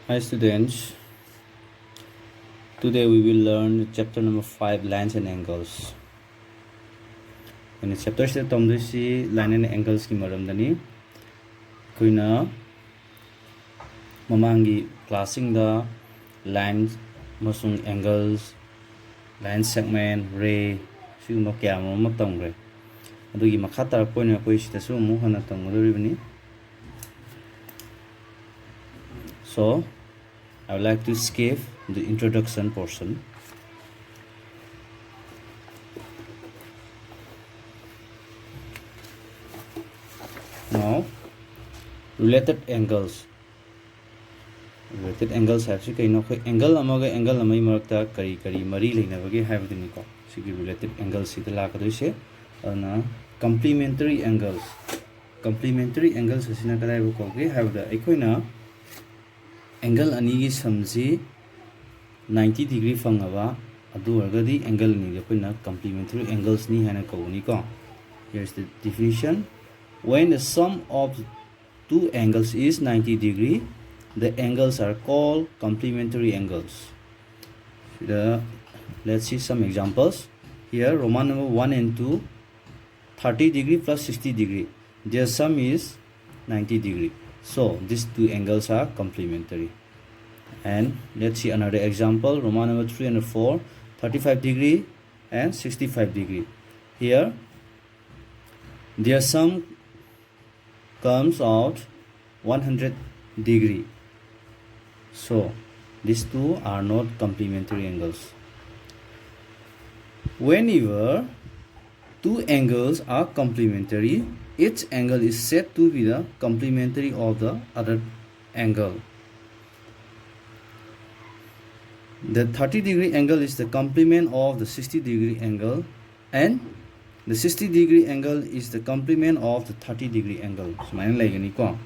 Hi students, today we will learn chapter number 5 lines and angles. In chapter se tomdisi line and angles ki maramdani kuina mamangi classing the lines masung angles, line segment, ray siguma kya mo tamgre. Adugi makata point na koi sita su mu hana tamgre. So I would like to skip the introduction portion. Now, related angles. Related angles have to know angle amaga angle amai marakta kari mari leina bagi have the niko. Sigi related angles sita la kaduse na complementary angles. Complementary angles asina kadai bu ko have the equina angle anigi samji 90 degree fangaba adu argadi angle ni ko complementary angles ni hana ko ni ko. Here's the definition. When the sum of two angles is 90 degree, the angles are called complementary angles. Let's see some examples. Here Roman number 1 and 2, 30 degree plus 60 degree. Their sum is 90 degree. So these two angles are complementary. And let's see another example. Roman number 3 and 4, 35 degree and 65 degree. Here their sum comes out 100 degree. So these two are not complementary angles. Whenever two angles are complementary, each angle is said to be the complementary of the other angle. The 30 degree angle is the complement of the 60 degree angle, and the 60 degree angle is the complement of the 30 degree angle. So mine like any ko.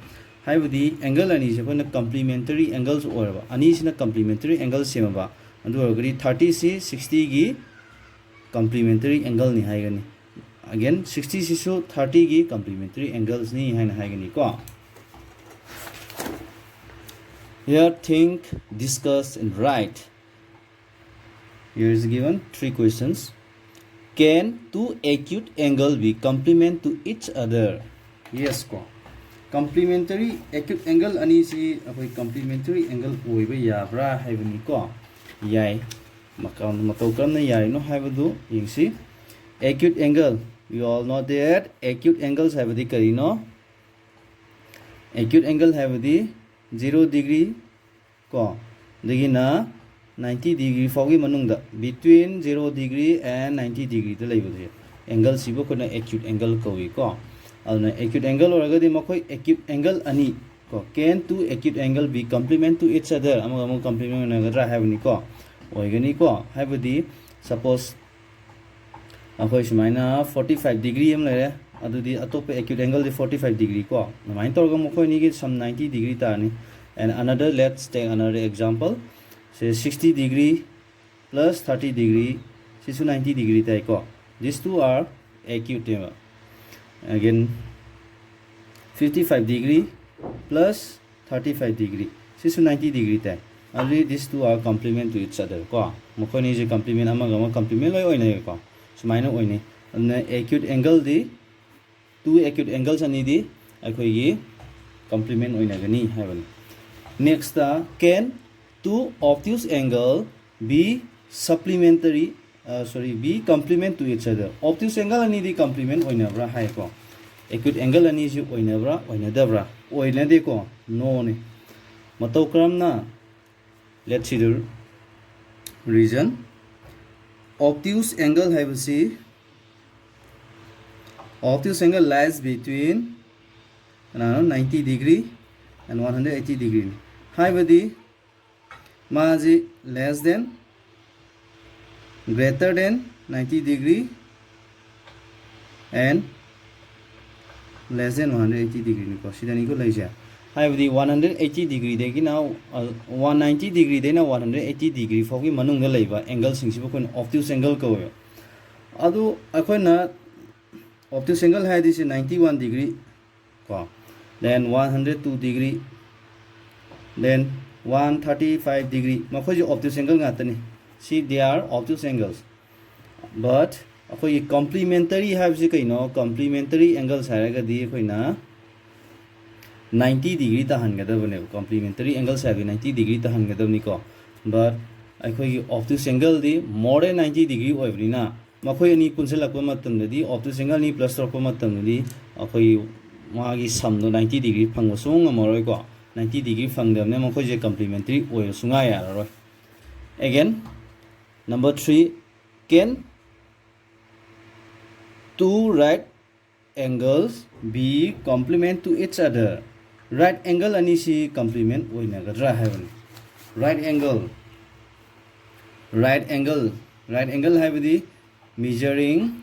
The angle ani is complementary angles or ani is complementary angle same ba. And we 30 c 60 gi complementary angle ni haigani. Again 60 c so 30 gi complementary angles ni haigani ko. Here think, discuss and write. Here is given 3 questions. Can two acute angles be complement to each other? Yes ko. Complementary acute angle ani si apoi complementary angle oiba yabra haibani ko. Yai matau kam na yai no haibadu yingsi acute angle. You all know that acute angles have the karino. Acute angle have the 0 degree ko. Digina 90 degree fogi manungda between 0 degree and 90 degree the level angle sibo ko na acute angle ko wi ko alna acute angle or agadi makoi acute angle ani ko can two acute angle be complement to each other among complement na gadra have ni ko oigani ko have the suppose akoi sumaina 45 degree am lere adudi atop acute angle the 45 degree ko namain torga makoi ni gi some 90 degree ta ni. And another, let's take another example. Say 60 degree plus 30 degree, 90 degree taiko. These two are acute. Again 55 degree plus 35 degree, 90 degree tai. Only these two are complement to each other. Ko mokoni je complement amagama complement loi oine ko. So minor oine. Acute angle di two acute angles ani di akoi gi complement oine gani haibani. Next can two obtuse angle be supplementary be complement to each other. Obtuse angle ani di complement oinabra hai ko. Acute angle ani ju oinabra oinadabra oinade ko no ne matau kram na. Let's see the reason. Obtuse angle have see obtuse angle lies between 90 degree and 180 degree. Haibadi maji less than greater than 90 degree and less than 180 degree ko sidani ko laija. Haibadi 180 degree de now 190 degree de na 180 degree fogi manung da laiba angle sing sibo ko obtuse angle ko adu akoina obtuse angle hai this 91 degree ko, then 102 degree, then 135 degree makhoi ji obtuse angle ngatani see they are obtuse angles but akhoi complementary have ji kaino complementary angles haraga di akhoi na 90 degree ta hangadabane complementary angles have 90 degree ta hangadabni ko but akhoi obtuse angle di more than 90 degree oibrina makhoi ani punselakpa matam di obtuse angle ni plus torpa matam di akhoi magi sum no 90 degree phangwa sung amoroi ko 90 degree phangdamne makhoi je complementary oil sunga yararoi again number 3 can two right angles be complement to each other right angle ani si complement oina gadra haven right angle have the measuring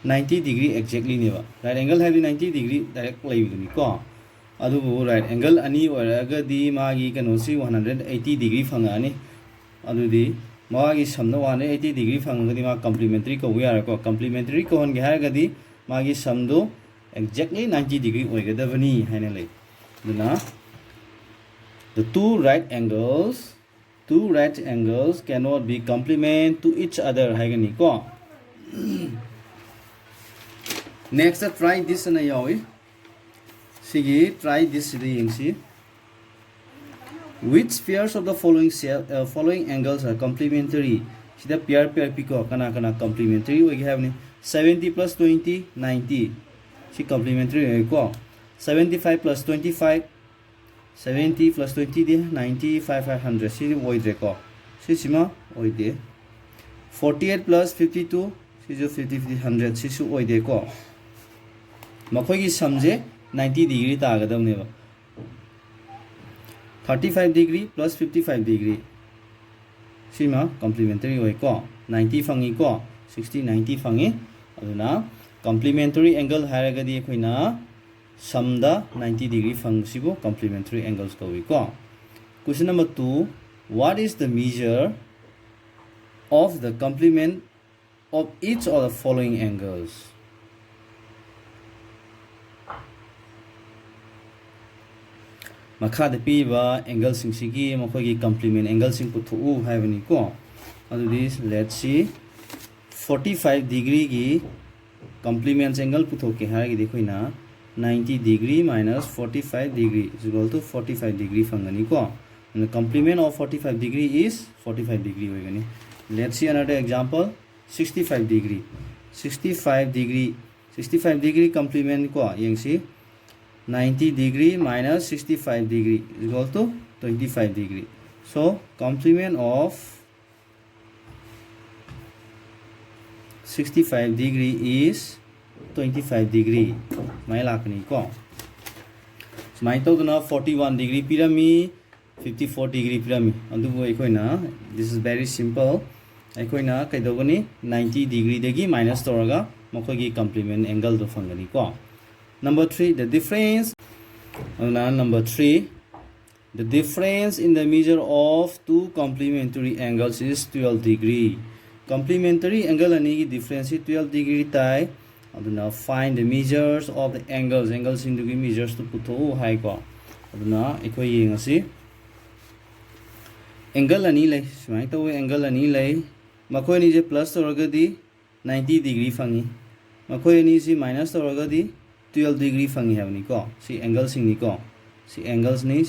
90 degree exactly neba right angle have 90 degree direct laibuni ko adubu right angle ani oraga di magi kanosi 180 degree phangani adudi magi samna 180 degree phangadi ma complementary ko we are ko complementary ko hon ge haragadi magi samdo exactly 90 degree oigadabani haina lai duna the two right angles cannot be complement to each other haigani ko next try this na yawi sigi try this yingsi which pairs of the following angles are complementary sida pair piko kana complementary we have ni 70 plus 20 90 si complementary ko 75 plus 25 70 plus 20 de 90 500 si void ko si sima void 48 plus 52 si jo 50 100 si su void ko makhoi gi samje 90 degree ta gadam ne ba 35 degree plus 55 degree sima complementary oi ko 90 fangi ko 60 90 fangi aduna complementary angle haragadi khoina samda 90 degree fangsibo complementary angles ko ko question number 2 what is the measure of the complement of each of the following angles makha de piba angle sing sigi makhoi gi complement angle sing puthu haibani ko adu this let's see 45 degree gi complement angle putho ke haragi dekhoina 90 degree minus 45 degree is equal to 45 degree fangani ko and the complement of 45 degree is 45 degree hoigani let's see another example 65 degree complement ko yengsi 90 degree minus 65 degree is equal to 25 degree so complement of 65 degree is 25 degree mai lakni ko mai to na 41 degree pirami 54 degree pirami andubu ekoina this is very simple ekoina kaidogani 90 degree degi minus toraga makogi complement angle do fangani ko number 3 the difference number 3 the difference in the measure of two complementary angles is 12 degree complementary angle ani gi difference is 12 degree tai aduna find the measures of the angles into the measures to put hai ko aduna ekoi yengasi angle ani lai smai to angle ani lai makoi ni je plus toragadi 90 degree fangi makoi ni si minus toragadi 12 degree fangi havni ko si angle sing ni ko si angles ni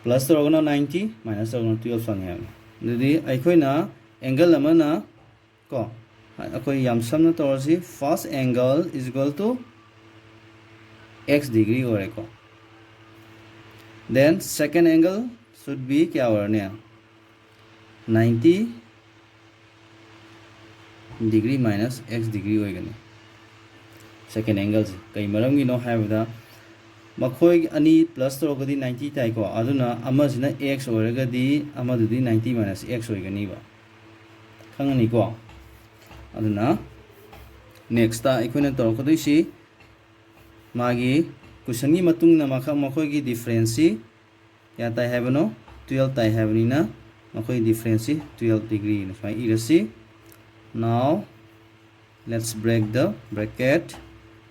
plus toragana 90 minus toragana 12 fangi havni didi aikoina angle amana ko akoi yam samna torasi first angle is equal to x degree ore ko then second angle should be kya orne 90 degree minus x degree hoigani second angle kai maramgi no haibda makhoi ani plus torogadi 90 tai ko aduna amajina x oragadi amadudi 90 minus x hoigani ba khangani ko aduna next ta ikoina torokadoi si magi question ni matung na makhoi gi difference ya tai habano 12 tai habani na makhoi difference 12 degree na irasi now let's break the bracket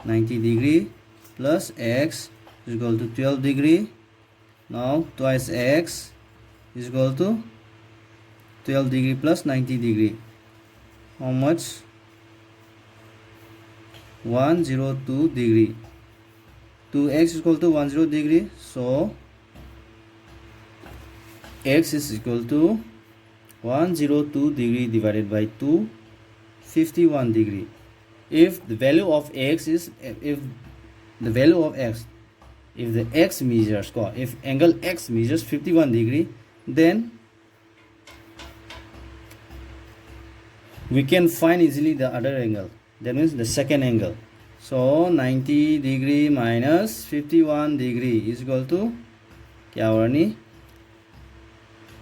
90 degree plus x is equal to 12 degree. Now twice x is equal to 12 degree plus 90 degree. How much? 102 degree. 2x is equal to 10 degree. So x is equal to 102 degree divided by 2, 51 degree. If the value of x is, if the x measures, if angle x measures 51 degree, then we can find easily the other angle. That means the second angle. So 90 degree minus 51 degree is equal to क्या हो रहा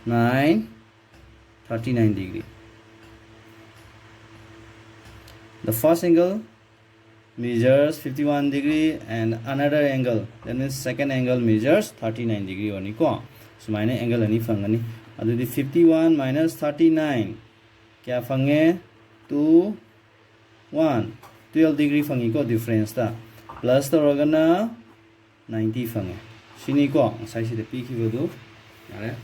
नहीं 39 degree. The first angle measures 51 degree and another angle, that means second angle measures 39 degree only ko. So माने angle ani fangani. अदुदी 51 minus 39 क्या fungi 2 1 12 degree fungi को difference ता plus तो रगना 90 fungi सिनी को साइड से पी की वदु यारे.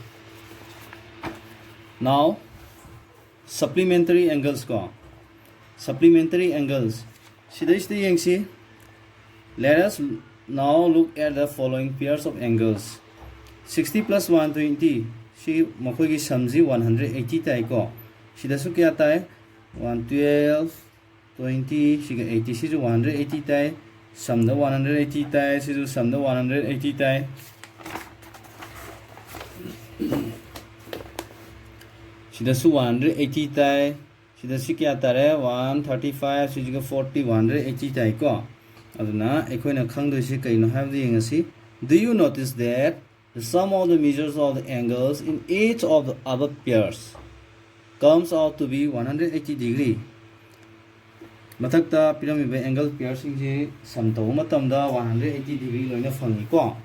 Now supplementary angles ko. Supplementary angles. Let us now look at the following pairs of angles. 60 plus 120. She mokogi samji 180 tai ko. She does kya tai 112 20 she 80 she 180 tai. Sum the 180 tai she do sum the 180 tai. She does 180 tai. She does kya tare 135 she 40 180 tai ko. Aduna equina khang do she kaino have the ngasi. Do you notice that the sum of the measures of the angles in each of the other pairs comes out to be 180 degree. Mathakta pyramid angle pairs in sum to matamda 180 degree loina fangi ko.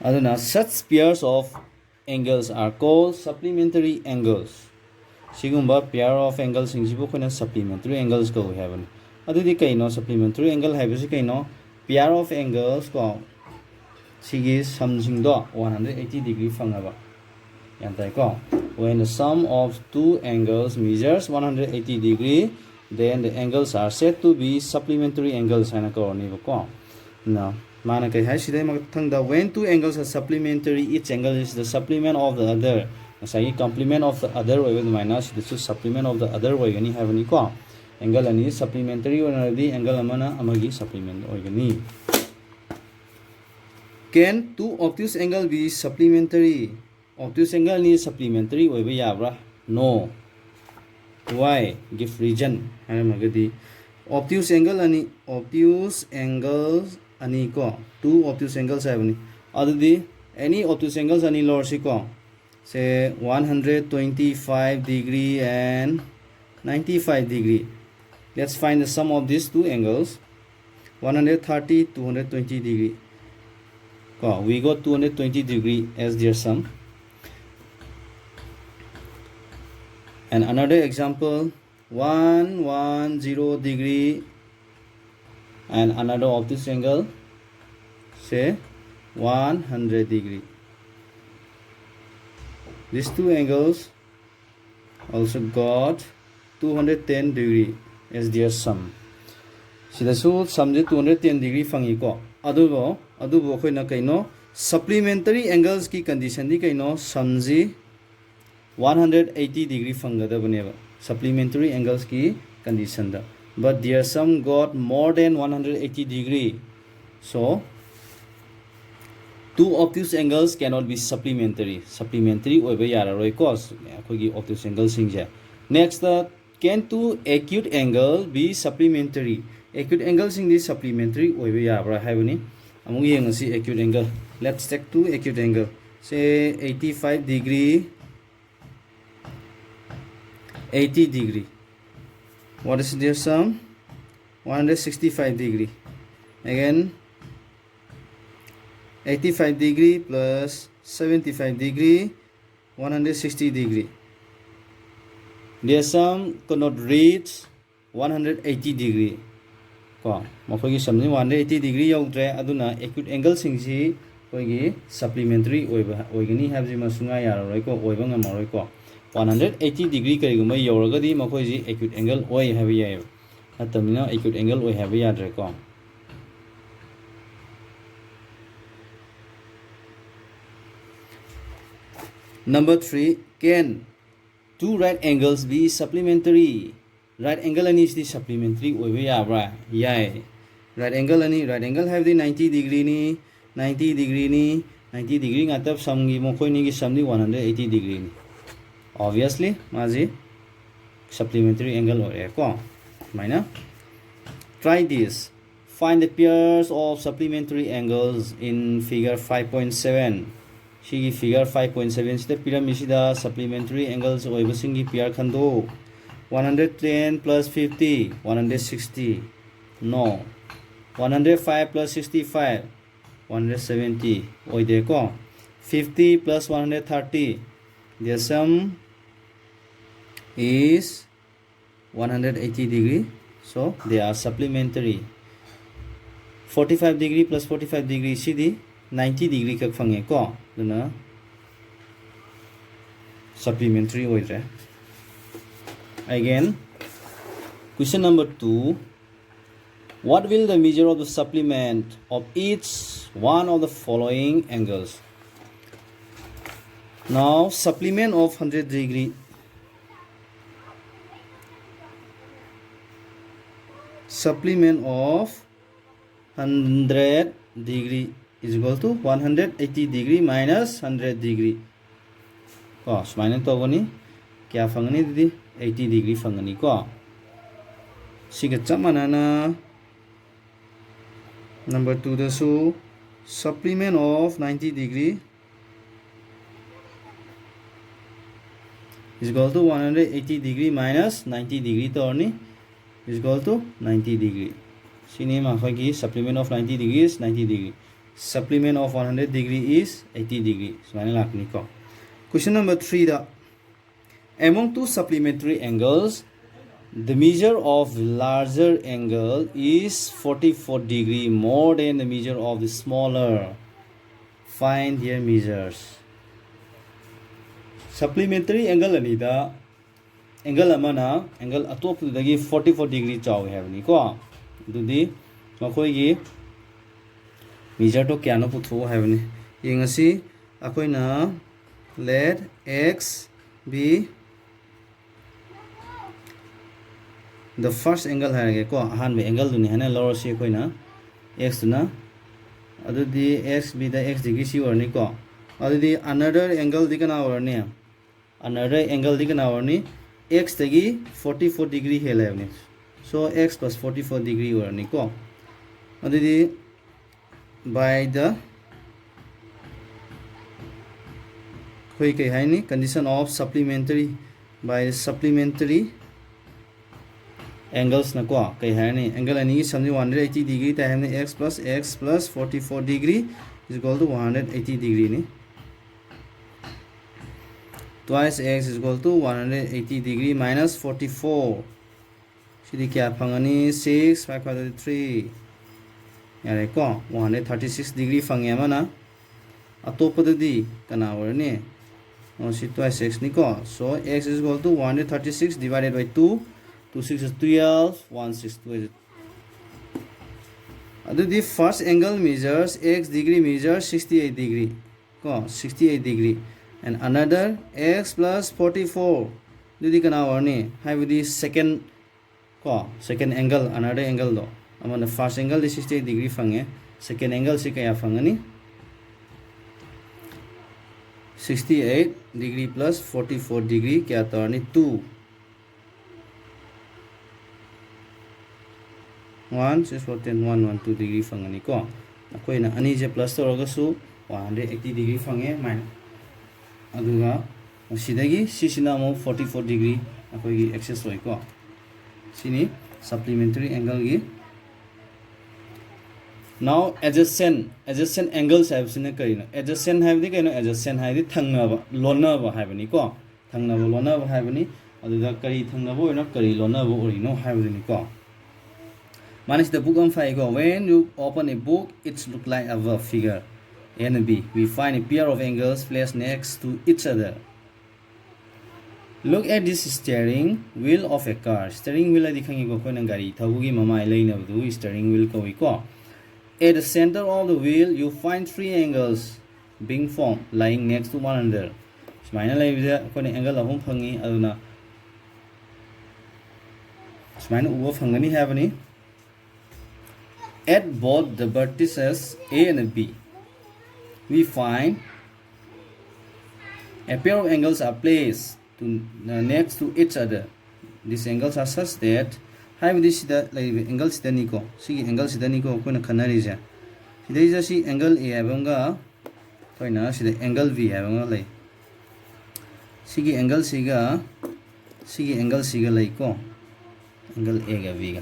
Aduna such pairs of angles are called supplementary angles. Sigumba pair of angles in jibu kuna supplementary angles go have. Adudi kaino supplementary angle have kaino pair of angles ko. Sigi something do 180 degree fangaba. Yantai ko. When the sum of two angles measures 180 degree, then the angles are said to be supplementary angles. Now, when two angles are supplementary, each angle is the supplement of the other. Complement of the other way with minus. This is supplement of the other way. Any have any ko. Angle any supplementary or the angle amana amagi supplement organi. Can two obtuse angle be supplementary? Obtuse angle is supplementary way yabra? No. Why? Give reason. Obtuse angle ani obtuse angles ani ko. Two obtuse angles have any. Other any obtuse angles ani lower ko. Say 125 degree and 95 degree. Let's find the sum of these two angles. 130 220 degree. We got 220 degree as their sum. And another example 110 degree and another of this angle say 100 degree. These two angles also got 210 degree as their sum. So sum 210 degree fangi ko. Adubo khoi na kaino supplementary angles ki condition di kaino samji 180 degree fangada baneba. Supplementary angles ki condition da. But their sum got more than 180 degree. So two obtuse angles cannot be supplementary. Supplementary oiba yararoi cos akogi obtuse angle singja. Next, can two acute angle be supplementary? Acute angle sing this supplementary oiba yabra haibani. Among yengasi acute angle. Let's take two acute angle. Say 85 degree, 80 degree. What is their sum? 165 degree. Again 85 degree plus 75 degree, 160 degree. Their sum could not reach 180 degree. ko mokoi gi samni 180 degree yaudre aduna acute angle singsi koi gi supplementary oigani habji masunga yaroi ko oiba ngamaroi ko 180 degree kari gumai yauragadi mokoi ji acute angle oi habi yai atamina acute angle oi habi yadre ko number 3 can two right angles be supplementary right angle ani is the supplementary oiba yabra yai right angle have the 90 degree ni 90 degree ni 90 degree ngatab samgi mokoi ni gi samni 180 degree ni obviously maji supplementary angle ore ko maina try this find the pairs of supplementary angles in figure 5.7 shigi figure 5.7 sida pyramid sida supplementary angles oiba singi pair khando 110 plus 50 160 no 105 plus 65 170 oide ko 50 plus 130 the sum is 180 degree so they are supplementary 45 degree plus 45 degree cd 90 degree kak phange ko duna supplementary oide again question number 2 what will the measure of the supplement of each one of the following angles now supplement of 100 degree supplement of 100 degree is equal to 180 degree minus 100 degree cos minus to gani kya fangani didi 80 degree fangani ko siga chamanana number 2 the so supplement of 90 degree is equal to 180 degree minus 90 degree to only is equal to 90 degree cinema khagi supplement of 90 degree is 90 degree supplement of 100 degree is 80 degree so mane lakni ko question number 3 the among two supplementary angles the measure of larger angle is 44 degree more than the measure of the smaller find their measures supplementary angle ani da angle amana angle atop dagi 44 degree chaw have ni ko dudi makoi gi measure to kya no putho have ni yengasi akoina let x be the first angle hai ko han be angle duni hana lower si koina x na adudi x be the x degree si or ni ko adudi another angle dikana or ni another angle dikana or ni x tagi 44 degree hele ni so x plus 44 degree or ni ko adudi by the koi kai hai ni condition of supplementary by supplementary angles na ko kai hai ni angle ani samni 180 degree ta hai ni x plus 44 degree is equal to 180 degree ni twice x is equal to 180 degree minus 44 sidi kya phangani 6 5 3 yare ko 136 degree phangya mana atopadadi kana warne no si twice x ni ko so x is equal to 136 divided by 2 2 6 is 12 1 6 2 is the first angle measures x degree measures 68 degree ko 68 degree and another x plus 44 dudi kana warne have the second ko second angle another angle do amana first angle is 68 degree phange second angle si kaya phangani 68 degree plus 44 degree kya tarni 2 1 6 14 1 1 2 degree phangani ko akoi na ani je plus to roga su 180 degree phange min aduga sidagi sisina mo 44 degree akoi gi access roi ko sini supplementary angle gi now adjacent angles have seen karina adjacent have the kaino adjacent have the thangnaba lonaba have ni ko thangnaba lonaba have ni aduda kari thangnaba oina kari lonaba orino have ni ko Manage the book on file go. When you open a book, it's look like a verb figure A and B. We find a pair of angles placed next to each other. Look at this steering wheel of a car. Steering wheel adi khangi ko koina gari thabugi mamai leina du steering wheel ko iko. At the center of the wheel, you find three angles being formed lying next to one another. Smaina leibida koina angle ahum phangi aduna smaina ubo phangani habani. At both the vertices A and B, we find a pair of angles are placed next to each other. These angles are such that this angle is the Nico. See angle is the Nico Kuna Canarisia. There is a see angle A Avanga Toina, see the angle V Avanga. See angle Siga, see angle Siga Laiko, angle A Viga.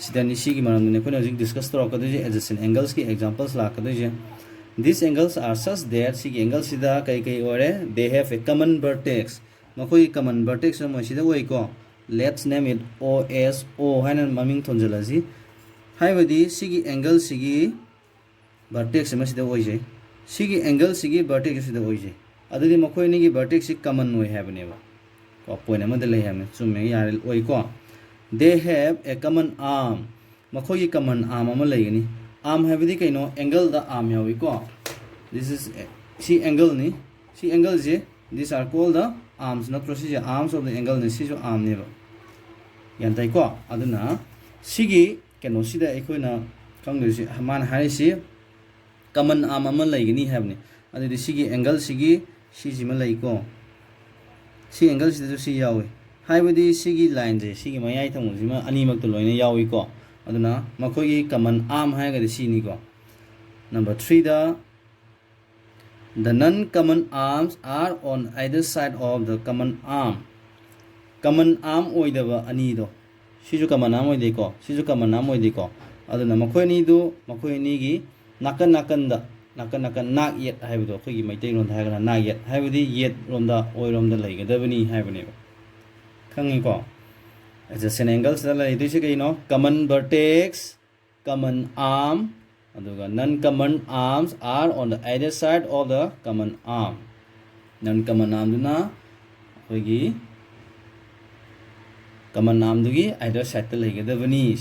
Sidani Shigi Maram Nepal discuss the adjacent angles ki examples la these angles are such that Shigi angles sida kai ore they have a common vertex. Makoi common vertex sida waiko. Let's name it OSO hanan maming tonjalaji. Haibadi Shigi angle Shigi vertex sida oije. Shigi angle Shigi vertex sida oije. Adudi makoi nigi vertex common we have never. Point amadale ham sume yaril oiko. They have a common arm. Makoi common arm amalayni. Arm have the kaino angle the arm yawiko. This is see angle ni. See angle je. These are called the arms. Not procedure arms of the angle ni. See so arm never. Yantai ko. Aduna sigi kano see the equina come to Haman Harisi common arm amalayni have ni. Adi the sigi angle sigi she malayko. See angles to see yawi. Haibadi Sigi lines, Sigi my item was animal to loin yawiko. Aduna, Makoyi common arm haga the Sinigo. Number 3 the non-common arms are on either side of the common arm. Common arm oidava anido. Shizu common arm oidiko, Shizu common arm oidiko. Aduna Makoini do, Makoinigi, Nakan nak yet have the Kogi my take on Hagan nak yet. Have the yet from the oil on the lake, Devani have an Kangiko. Adjacent angles common vertex, common arm, non-common arms are on the either side of the common arm. Non-common arm duna common arm dugi either side the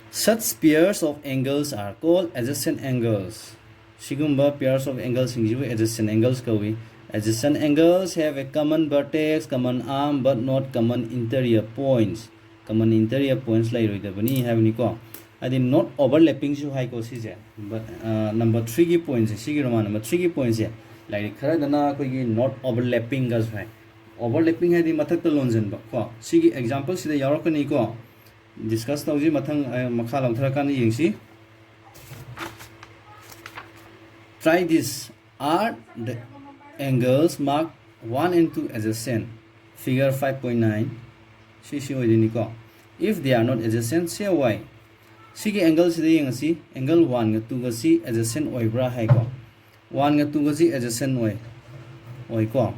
such pairs of angles are called adjacent angles. Sigumba pairs of angles adjacent angles kawi. Adjacent angles have a common vertex, common arm, but not common interior points. Common interior points like Ridabani have Nico. I did not overlapping so high courses. But number 3 points, Sigirama number 3 points here. Like Karadana, not overlapping as high. Overlapping had the Matakalons and Bakwa. Sigi examples the Yarokaniko. Discuss the Matang Makalam Trakani Yingsi. Try this. Are the angles marked 1 and 2 adjacent? Figure 5.9. If they are not adjacent, say why. Sigi angles the angle 1 2 si adjacent oibra haiko. 1 2 si adjacent oiko.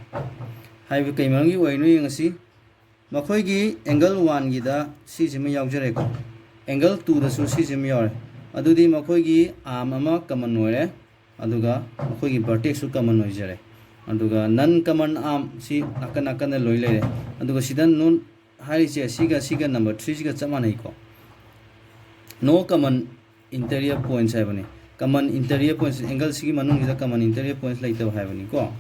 Have Kaimangi oinu Makoigi angle 1 gida si yaujare. Angle 2 the sushi yor. Adudi Makoigi arm common ore. Aduga Makoigi vertex common oijare. Aduga non-common arm si nakan loile. Aduga sidan nun Haricha Siga number 3 Siga Chamanaiko. No common interior points have any. Common interior points angle Sigi Manung is a common interior points like the have any go.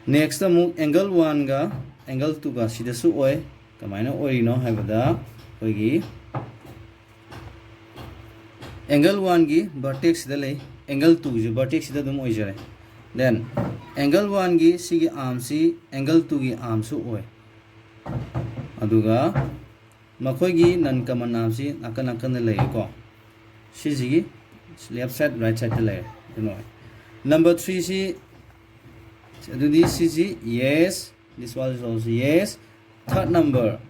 Next the move angle 1 ga angle 2 ga sidasu oi kamana orino have the hoigi angle 1 gi vertex dale angle 2 ji vertex da dum oijare. Then angle 1 gi sigi arm si angle 2 gi arm su oi. Aduga makoi gi non common arm si akan lay ko. Si gi left side right side lay. Number 3 si this is yes. This was also yes. Third number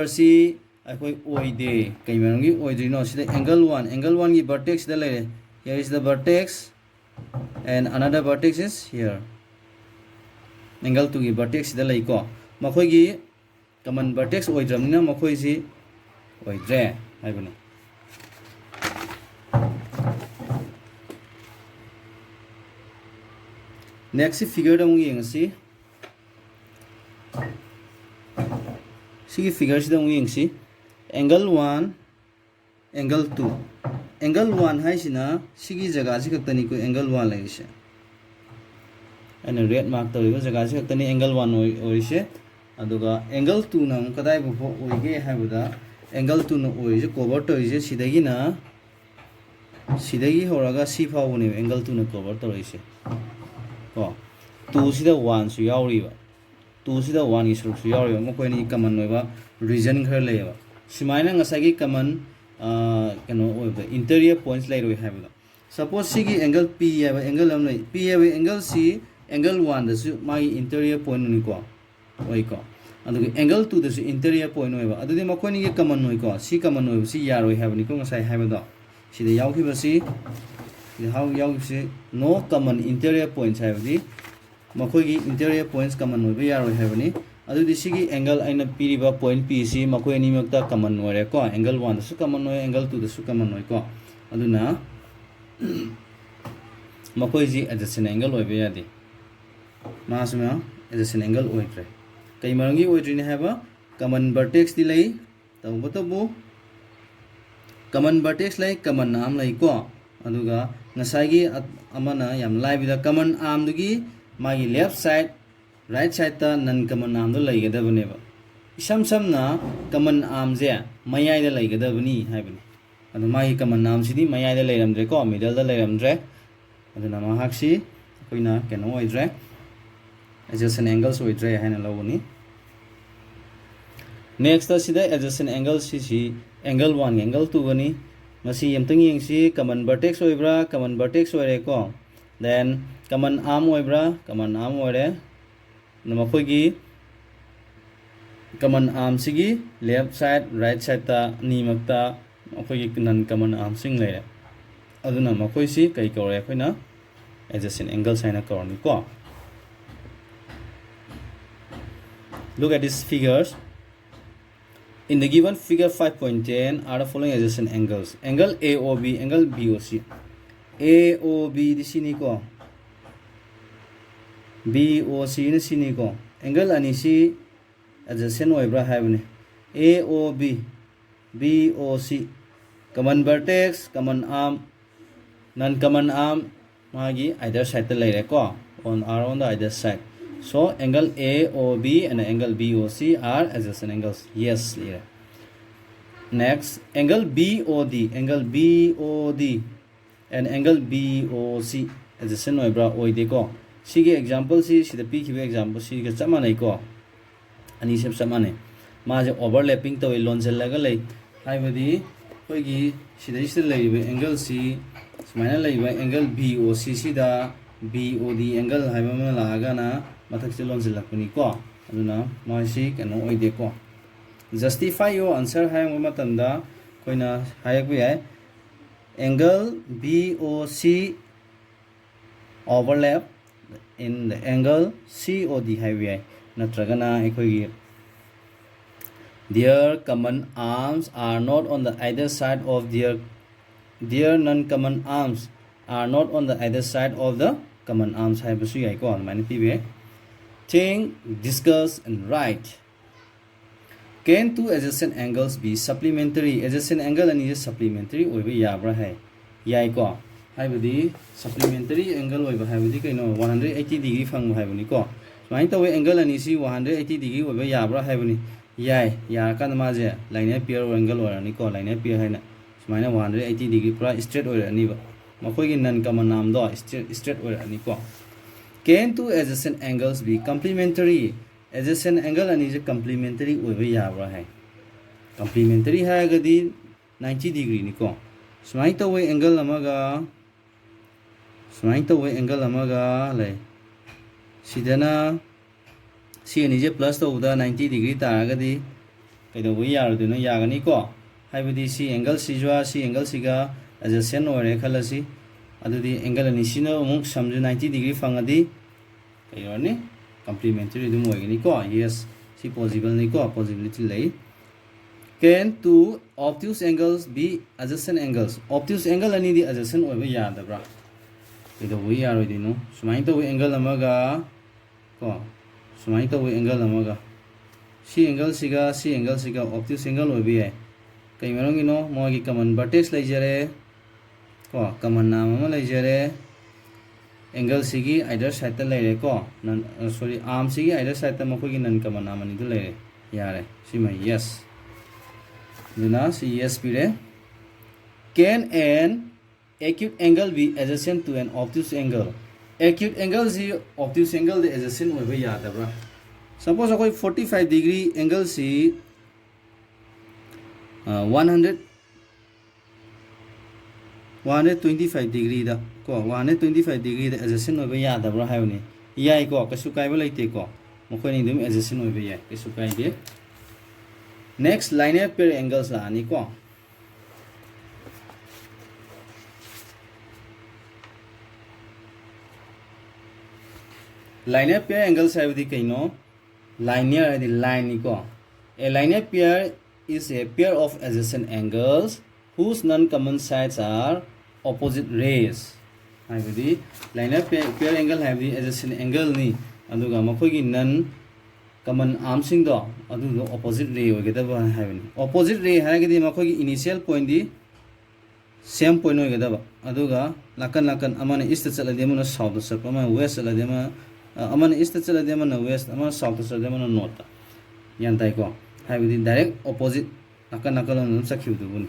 si akoi oide kaimangi oide no si angle 1 gi vertex da lay. Here is the vertex and another vertex is here. angle 2 gi vertex sida lei ko makhoi gi common vertex oidramnina makhoi si oidre haibani next figure da mungi ngasi sigi figure sida mungi ngsi angle 1 angle 2 angle 1 haisina sigi jaga si kaktani ko angle 1 laise and red mark tawriba jaga si kaktani angle 1 oise aduga angle 2 na kadai bu oige haibada angle 2 na oise cover toise sidagi na sidagi horaga si phawuni angle 2 na cover toise ko 2 sida 1 su yauriba 2 sida 1 gi suru su yauriba mokoi ni common oiba region khar leiba simaina ngasagi common kano oiba interior points lai roi haibada suppose sigi angle p haiba angle am lai p haiba angle c angle 1 da su mai interior point ni ko oi ko adu angle 2 da su interior point oiba adu de mokoi ni gi common oi ko si common oiba si yaroi haibani ko ngasai haibada sida yaukhiba si how yaukhi no common interior points haibadi makhoi gi interior points common oiba yaroi haibani adu di sigi angle aina piriba point p si makhoi ni makta common ore ko angle 1 da su common oi angle 2 da su common oi ko aduna makhoi ji adjacent angle oiba yadi masuma adjacent angle oitre kai marangi oitri ni haba common vertex di lai tawbatabu common vertex lai common naam lai ko aduga ngasagi amana yam laibida common arm dugi magi left side right side ta non common arm do laigadabane ba isam samna common arm je mayai da laigadabani haibani adu magi common arm sidi mayai da lairamdre ko middle da lairamdre aduna mahaksi koina keno oidre adjacent angles oidre haina lawani next ta sida adjacent angle si angle 1 angle 2 gani masi yamtang yengsi common vertex oibra common vertex oire ko then common arm oibra common arm oire namakoi gi common arm sigi left side right side ta ni makta makoi gi non common arm sing leire aduna makoi si kai kore khoina adjacent angle saina korni ko look at these figures. In the given figure 5.10 are the following adjacent angles. Angle AOB, angle BOC. AOB di sini ko. BOC ni sini ko. Angle ani si adjacent oibra haibne. AOB, BOC. Common vertex, common arm, non-common arm magi either side ta laire ko. On the either side. So angle AOB and angle BOC are adjacent angles. Yes, yeah. Next, angle BOD and angle BOC adjacent oibra oide ko. Sige example si sida pi khibe example si ga chamane ko. Ani sem samane. Ma je overlapping to lonjel laga lei. Haibadi koi gi sida leibe angle C smaina leibe angle BOC sida BOD angle haiba ma laga na mathak se lonjel lakuni ko aduna masi kano oide ko justify your answer hai ma matamda koina hayak bi hai angle BOC overlap in the angle COD hai bi hai natragana ekoi gi their common arms are not on the either side of their non-common arms are not on the either side of the common arms hai basu yai ko mane pibe think discuss and write can two adjacent angles be supplementary adjacent angle ani is supplementary oiba yabra hai yai ko hai badi supplementary angle oiba hai badi kaino 180 degree phang hai bani ko mai tawe angle ani si 180 degree oiba yabra hai bani yai ya kan ma je linear pair angle orani ko linear pair haina sumaina 180 degree pura straight orani ba makoi gi non common arm do straight orani ko can two adjacent angles be complementary adjacent angle ani je complementary oiba yabra hai complementary hai gadi 90 degree ni ko sumai tawe angle amaga le sidana si ani je plus to da 90 degree ta gadi kaido wi yar du no yagani ko haibadi si angle si jwa si angle si ga adjacent ore khalasi adudi angle ani sino amuk samju 90 degree fangadi kayoni complementary dum hoigani ko yes si possible ni ko possibility lei can two obtuse angles be adjacent angles obtuse angle ani di adjacent oiba yadabra ido wi yaroi dino sumai to angle amaga ko sumai to angle amaga si angle siga obtuse angle oibi hai kai marong ino mo gi common vertex leijare ko common naam ama leijare angle sigi either side ta leire ko sorry arm sigi either side ta mako gi non common naam ani du leire yare si mai yes duna si yes pire can an acute angle be adjacent to an obtuse angle acute angle si obtuse angle de adjacent oiba yadabra suppose akoi 45 degree angle si 125 degree da ko 125 degree da adjacent oiba yadabra hayuni yai ko kasu kaiba leite ko mokoi ni dum adjacent oiba yai kasu kai de next linear pair angles la ani ko linear pair angles hayudi kaino linear the line ni ko a linear pair is a pair of adjacent angles whose non-common sides are opposite rays hayudi linear pair angle hayudi adjacent angle ni aduga makoi gi non common arm sing do adu opposite ray ogedaba hayuni opposite ray hayagidi makoi gi initial point di same point ogedaba aduga lakan amana east chalade amana south chalade amana west chalade amana east chalade amana west amana south chalade amana north yan tai ko hayudi direct opposite lakan on sakhiu du bun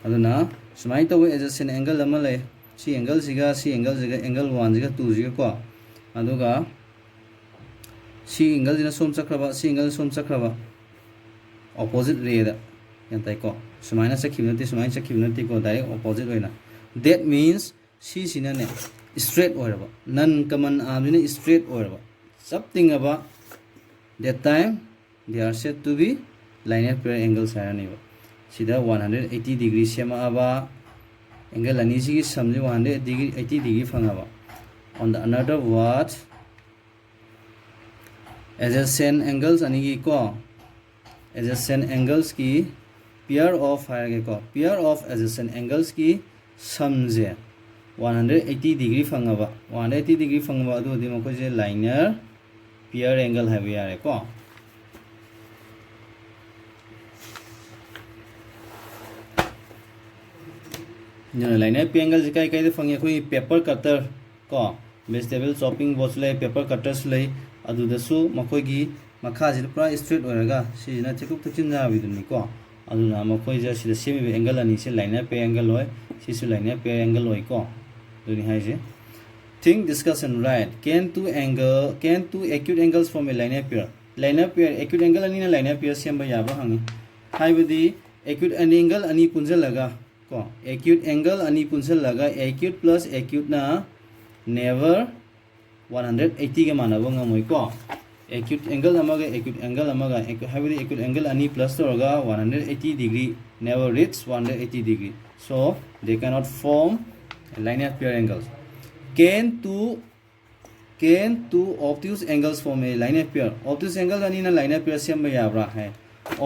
aduna sumai to adjacent angle ama le si angle siga angle 1 siga 2 siga ko aduga si angle jina som chakraba si angle som chakraba opposite ray da yan tai ko sumai na sakhiu nati sumai sakhiu nati ko direct opposite hoina that means si sina ne straight oraba non common arm ni straight oraba something about that time they are said to be linear pair angles hayani ba sida 180 degree sema aba angle ani sigi samje 180 degree fangaba on the another word adjacent angles ani gi ko adjacent angles ki pair of adjacent angles ki samje 180 degree fangaba 180 degree fangaba adu di mako je linear pair angle have yare ko linear pair angle kai kai de fangi koi paper cutter ko vegetable chopping board lay paper cutters lay adu da su makoi gi makha ji pura straight oraga si na thikuk thichin na bidun ni ko adu na makoi ja si semi angle ani se linear pair angle hoy si su linear pair angle hoy ko do ni hai je think discuss and write can two acute angles form a linear pair acute angle ani na linear pair semba yaba hangi haibudi acute angle ani punjalaga ko acute angle ani punjalaga acute plus acute na never 180 ga manaba ngamoi ko acute angle amaga haibudi acute angle ani plus toga 180 degree never reach 180 degree so they cannot form a linear pair angles can two obtuse angles form a linear pair obtuse angle ani na linear pair semba yabra hai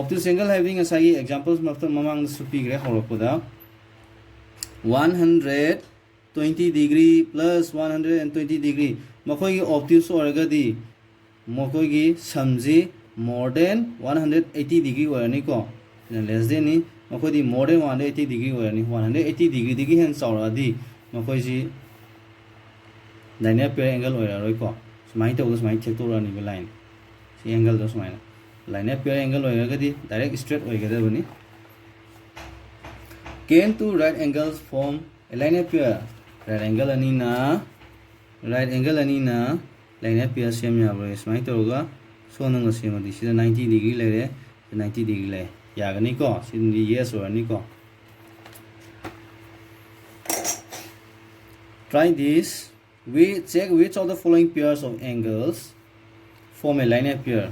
obtuse angle having asagi examples mafter mamang supi gre horokoda 120 degree plus 120 degree makoi gi obtuse oragadi makoi gi samji more than 180 degree orani ko less than ni makoi di more than 180 degree orani 180 degree digi hen sauradi makoi ji linear pair angle oraroi ko smai to smai check to rani be line si angle do smai linear pair angle oragadi direct straight oigadabani can two right angles form a linear pair right angle ani na linear pair sem ya bro smai to ga so nang sem di sida 90 degree le 90 degree le ya ga ni ko sin di yes or ni ko try this we check which of the following pairs of angles form a linear pair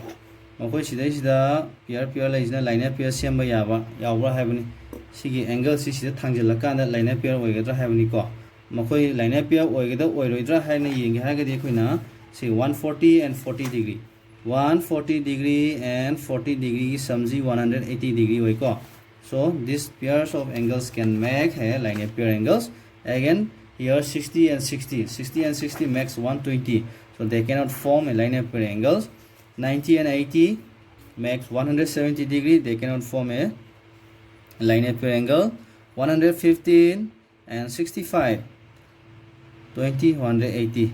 makoi sida pair la isna linear pair sem ba ya ba yawra haibani sigi angle si sida thangjala kan da linear pair oigadra haibani ko makoi linear pair oigada oiroidra haina yengi hagadi koina See 140 and 40 degree. 140 degree and 40 degree samji 180 degree way ko. So these pairs of angles can make a linear pair angles. Again here 60 and 60. 60 and 60 makes 120. So they cannot form a linear pair angles. 90 and 80 makes 170 degree. They cannot form a linear pair angle. 115 and 65. 20, 180.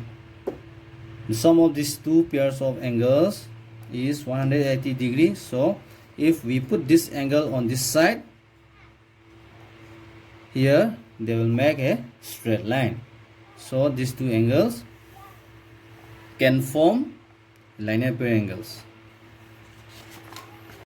The sum of these two pairs of angles is 180 degrees. So if we put this angle on this side, here they will make a straight line. So these two angles can form linear pair angles.